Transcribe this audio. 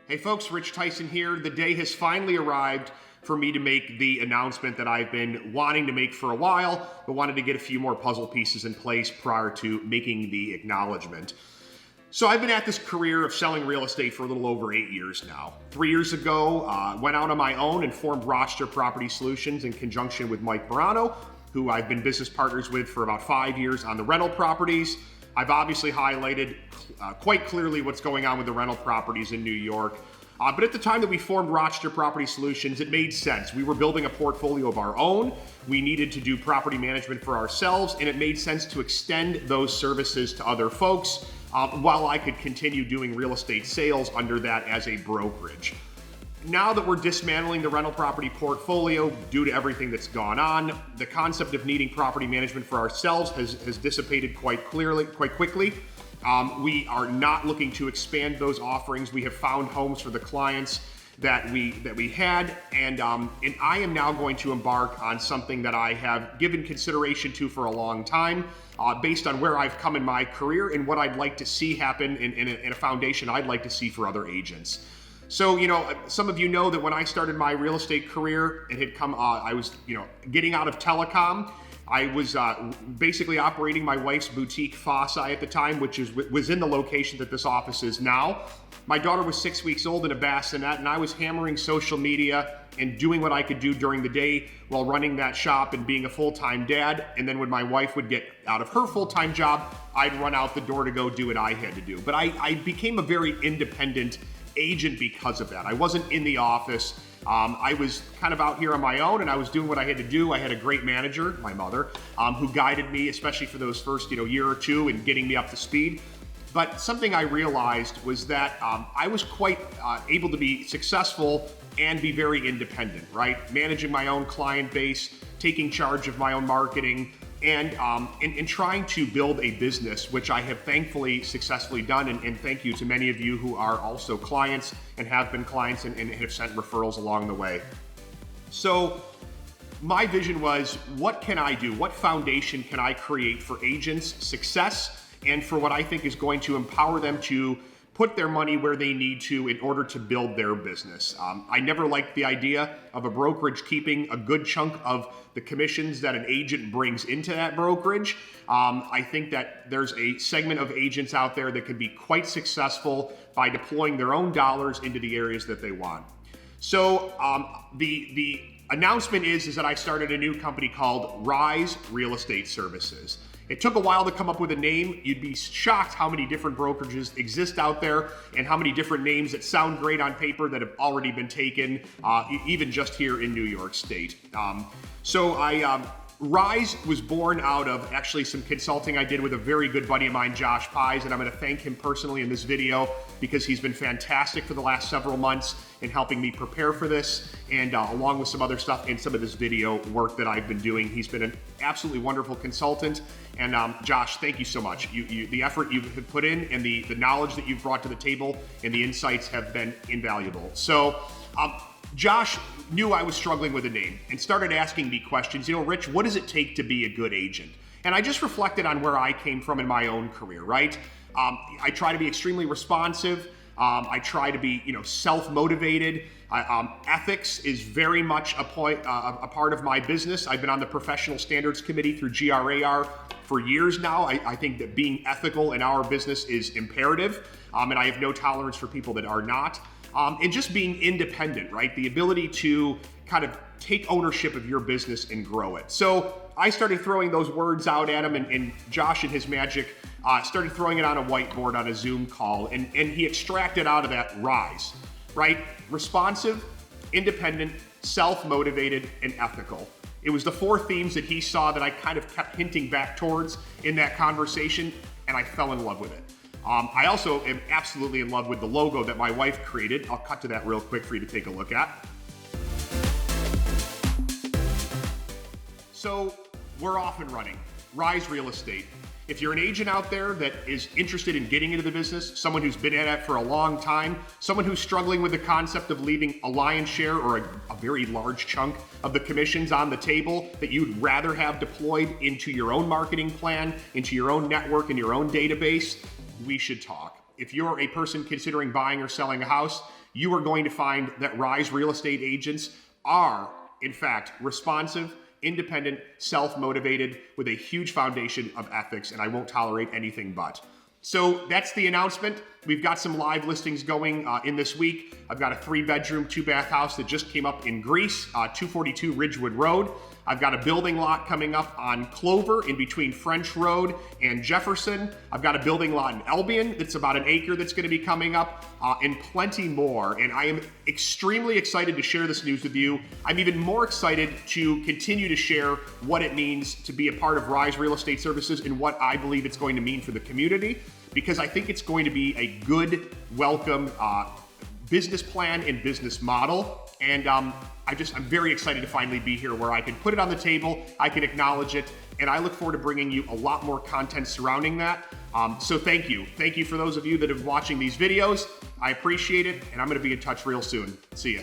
Hey folks, Rich Tyson here. The day has finally arrived for me to make the announcement that I've been wanting to make for a while, but wanted to get a few more puzzle pieces in place prior to making the acknowledgement. So I've been at this career of selling real estate for a little over 8 years now. 3 years ago, went out on my own and formed Rochester Property Solutions in conjunction with Mike Morano, who I've been business partners with for about 5 years on the rental properties. I've obviously highlighted quite clearly what's going on with the rental properties in New York. But at the time that we formed Rochester Property Solutions, it made sense. We were building a portfolio of our own. We needed to do property management for ourselves, and it made sense to extend those services to other folks while I could continue doing real estate sales under that as a brokerage. Now that we're dismantling the rental property portfolio due to everything that's gone on, the concept of needing property management for ourselves has dissipated quite quickly. We are not looking to expand those offerings. We have found homes for the clients that we had, and I am now going to embark on something that I have given consideration to for a long time, based on where I've come in my career and what I'd like to see happen in a foundation I'd like to see for other agents. So, some of you know that when I started my real estate career, it had come, I was, getting out of telecom. I was basically operating my wife's boutique Foci at the time, which was in the location that this office is now. My daughter was 6 weeks old in a bassinet, and I was hammering social media and doing what I could do during the day while running that shop and being a full-time dad. And then when my wife would get out of her full-time job, I'd run out the door to go do what I had to do. But I became a very independent agent because of that. I wasn't in the office. I was kind of out here on my own, and I was doing what I had to do. I had a great manager, my mother, who guided me, especially for those first year or two, and getting me up to speed. But something I realized was that I was quite able to be successful and be very independent, right? Managing my own client base, taking charge of my own marketing, and trying to build a business, which I have thankfully successfully done. And thank you to many of you who are also clients and have been clients and have sent referrals along the way. So my vision was, what can I do? What foundation can I create for agents' success and for what I think is going to empower them to put their money where they need to in order to build their business? I never liked the idea of a brokerage keeping a good chunk of the commissions that an agent brings into that brokerage. I think that there's a segment of agents out there that can be quite successful by deploying their own dollars into the areas that they want. So the announcement is that I started a new company called Rise Real Estate Services. It took a while to come up with a name. You'd be shocked how many different brokerages exist out there and how many different names that sound great on paper that have already been taken, even just here in New York State. Rise was born out of actually some consulting I did with a very good buddy of mine, Josh Pies, and I'm going to thank him personally in this video because he's been fantastic for the last several months in helping me prepare for this, and along with some other stuff in some of this video work that I've been doing. He's been an absolutely wonderful consultant, and Josh, thank you so much. The effort you've put in and the knowledge that you've brought to the table and the insights have been invaluable. So Josh knew I was struggling with a name and started asking me questions. Rich, what does it take to be a good agent? And I just reflected on where I came from in my own career, right? I try to be extremely responsive. I try to be, self-motivated. Ethics is very much a part of my business. I've been on the Professional Standards Committee through GRAR for years now. I think that being ethical in our business is imperative, and I have no tolerance for people that are not. And just being independent, right? The ability to kind of take ownership of your business and grow it. So I started throwing those words out at him, and Josh and his magic started throwing it on a whiteboard on a Zoom call, and he extracted out of that Rise, right? Responsive, independent, self-motivated, and ethical. It was the four themes that he saw that I kind of kept hinting back towards in that conversation, and I fell in love with it. I also am absolutely in love with the logo that my wife created. I'll cut to that real quick for you to take a look at. So we're off and running. Rise Real Estate. If you're an agent out there that is interested in getting into the business, someone who's been at it for a long time, someone who's struggling with the concept of leaving a lion's share or a very large chunk of the commissions on the table that you'd rather have deployed into your own marketing plan, into your own network and your own database, we should talk. If you're a person considering buying or selling a house, you are going to find that Rise real estate agents are, in fact, responsive, independent, self-motivated, with a huge foundation of ethics, and I won't tolerate anything but. So that's the announcement. We've got some live listings going in this week. I've got a 3-bedroom, 2-bath house that just came up in Greece, 242 Ridgewood Road. I've got a building lot coming up on Clover in between French Road and Jefferson. I've got a building lot in Albion that's about 1 acre that's going to be coming up, and plenty more. And I am extremely excited to share this news with you. I'm even more excited to continue to share what it means to be a part of Rise Real Estate Services and what I believe it's going to mean for the community, because I think it's going to be a good, welcome business plan and business model. And I'm very excited to finally be here where I can put it on the table, I can acknowledge it, and I look forward to bringing you a lot more content surrounding that. So thank you. Thank you for those of you that have been watching these videos. I appreciate it, and I'm going to be in touch real soon. See ya.